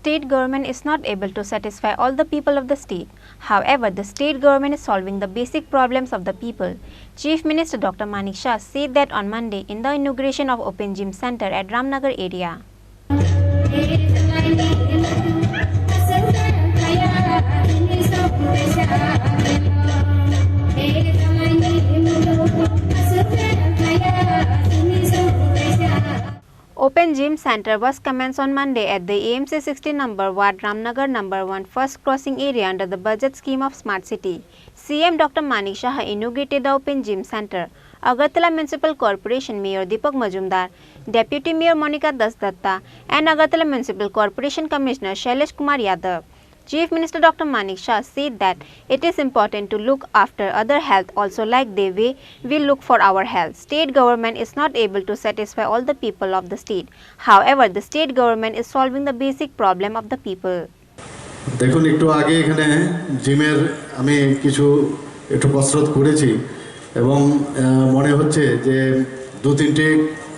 state government is not able to satisfy all the people of the state. However, the state government is solving the basic problems of the people. Chief Minister Dr. Manik said that on Monday in the inauguration of Open Gym Center at Ramnagar area. Open Gym Center was commenced on Monday at the AMC 16 number Ward Ramnagar number 1 first crossing area under the budget scheme of Smart City. CM Dr. Manik Saha inaugurated the Open Gym Center. Agartala Municipal Corporation Mayor Deepak Majumdar, Deputy Mayor Monica Dasdatta and Agartala Municipal Corporation Commissioner Shailesh Kumar Yadav. Chief Minister Dr. Manik said that it is important to look after other health also like the way we look for our health. State government is not able to satisfy all the people of the state. However, the state government is solving the basic problem of the people. দেখুন একটু আগে এখানে জিমের আমি কিছু একটু কসরত করেছি এবং মনে হচ্ছে যে দু তিনটে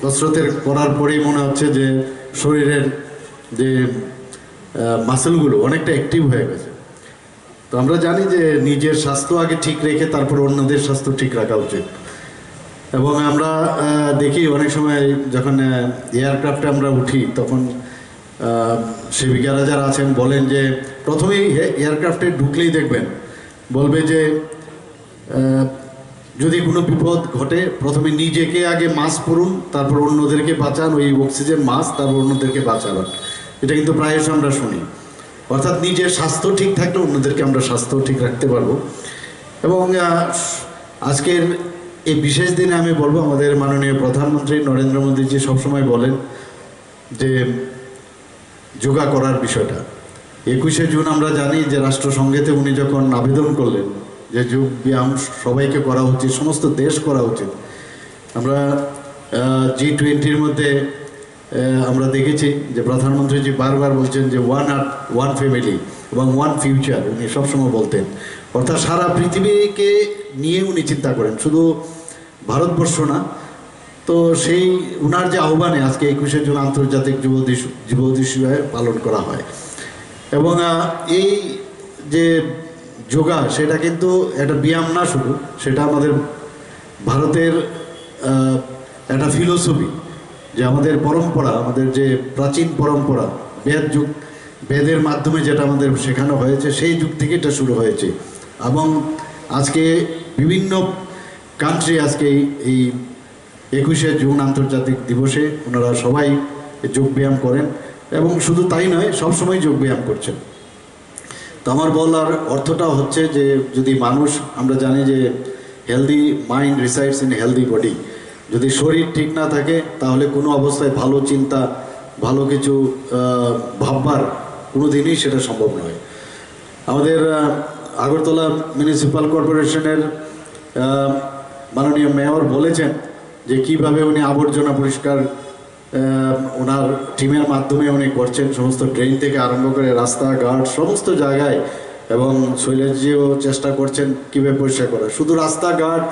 কসরতের করার পরেই মনে হচ্ছে যে শরীরের যে মাসেলগুলো অনেকটা অ্যাক্টিভ হয়ে গেছে। তো আমরা জানি যে নিজের স্বাস্থ্য আগে ঠিক রেখে তারপর অন্যদের স্বাস্থ্য ঠিক রাখা উচিত। এবং আমরা দেখি অনেক সময় যখন এয়ারক্রাফটে আমরা উঠি তখন সেবিকারা যারা আছেন বলেন যে প্রথমেই এয়ারক্রাফটে ঢুকলেই দেখবেন বলবে যে যদি কোনো বিপদ ঘটে প্রথমে নিজেকে আগে মাস্ক পরুন, তারপর অন্যদেরকে বাঁচান, ওই অক্সিজেন মাস্ক, তারপর অন্যদেরকে বাঁচাবেন। এটা কিন্তু প্রায়শ আমরা শুনি। অর্থাৎ নিজের স্বাস্থ্য ঠিক থাকলে অন্যদেরকে আমরা স্বাস্থ্য ঠিক রাখতে পারবো। এবং আজকের এই বিশেষ দিনে আমি বলবো আমাদের মাননীয় প্রধানমন্ত্রী নরেন্দ্র মোদীজি সবসময় বলেন যে যোগা করার বিষয়টা। 21শে জুন আমরা জানি যে রাষ্ট্রসংঘেতে উনি যখন আবেদন করলেন যে যোগ ব্যায়াম সবাইকে করা উচিত, সমস্ত দেশ করা উচিত। আমরা G20-র মধ্যে আমরা দেখেছি যে প্রধানমন্ত্রীজি বারবার বলছেন যে ওয়ান ফ্যামিলি এবং ওয়ান ফিউচার, উনি সবসময় বলতেন। অর্থাৎ সারা পৃথিবীকে নিয়ে উনি চিন্তা করেন, শুধু ভারতবর্ষ না। তো সেই উনার যে আহ্বানে আজকে 21শে জুন আন্তর্জাতিক যুব দিবস পালন করা হয়। এবং এই যে যোগা সেটা কিন্তু একটা ব্যায়াম না শুধু, সেটা আমাদের ভারতের একটা ফিলোসফি, যে আমাদের পরম্পরা, আমাদের যে প্রাচীন পরম্পরা বেদের মাধ্যমে যেটা আমাদের শেখানো হয়েছে সেই যুগ থেকে এটা শুরু হয়েছে। এবং আজকে বিভিন্ন কান্ট্রি আজকে এই 21শে জুন আন্তর্জাতিক দিবসে ওনারা সবাই যোগব্যায়াম করেন এবং শুধু তাই নয়, সবসময় যোগব্যায়াম করছেন। তো আমার বলার অর্থটা হচ্ছে যে যদি মানুষ, আমরা জানি যে healthy mind resides in healthy body, যদি শরীর ঠিক না থাকে তাহলে কোনো অবস্থায় ভালো চিন্তা, ভালো কিছু ভাববার কোনো দিনই সেটা সম্ভব নয়। আমাদের আগরতলা মিউনিসিপ্যাল কর্পোরেশনের মাননীয় মেয়র বলেছেন যে কীভাবে উনি আবর্জনা পরিষ্কার ওনার টিমের মাধ্যমে উনি করছেন, সমস্ত ড্রেন থেকে আরম্ভ করে রাস্তাঘাট সমস্ত জায়গায়। এবং শৈলেশজিও চেষ্টা করছেন কীভাবে পরিষ্কার করা। শুধু রাস্তাঘাট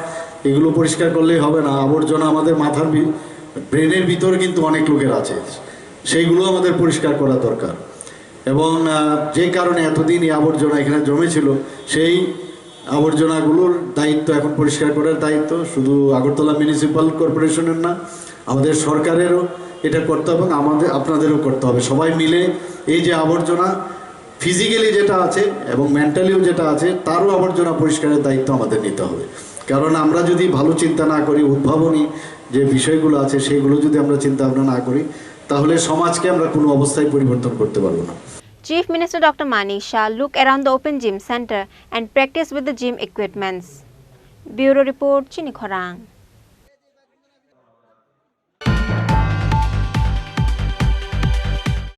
এগুলো পরিষ্কার করলেই হবে না, আবর্জনা আমাদের মাথার ব্রেনের ভিতরে কিন্তু অনেক লোকের আছে, সেইগুলো আমাদের পরিষ্কার করা দরকার। এবং যে কারণে এতদিন এই আবর্জনা এখানে জমেছিল, সেই আবর্জনাগুলোর দায়িত্ব এখন পরিষ্কার করার দায়িত্ব শুধু আগরতলা মিউনিসিপ্যাল কর্পোরেশনের না, আমাদের সরকারেরও এটা করতে হবে, আমাদের আপনাদেরও করতে হবে। সবাই মিলে এই যে আবর্জনা ফিজিক্যালি যেটা আছে এবং মেন্টালিও যেটা আছে, তারও আবর্জনা পরিষ্কারের দায়িত্ব আমাদের নিতে হবে। কারণ আমরা যদি ভালো চিন্তা না করি, উদ্ভাবনী যে বিষয়গুলো আছে সেইগুলো যদি আমরা চিন্তা ভাবনা না করি, তাহলে সমাজকে আমরা কোনো অবস্থায় পরিবর্তন করতে পারবো না। Chief Minister Dr. Manik looked around the Open Gym Center and practiced with the gym equipments. Bureau Report, Chini Khorang.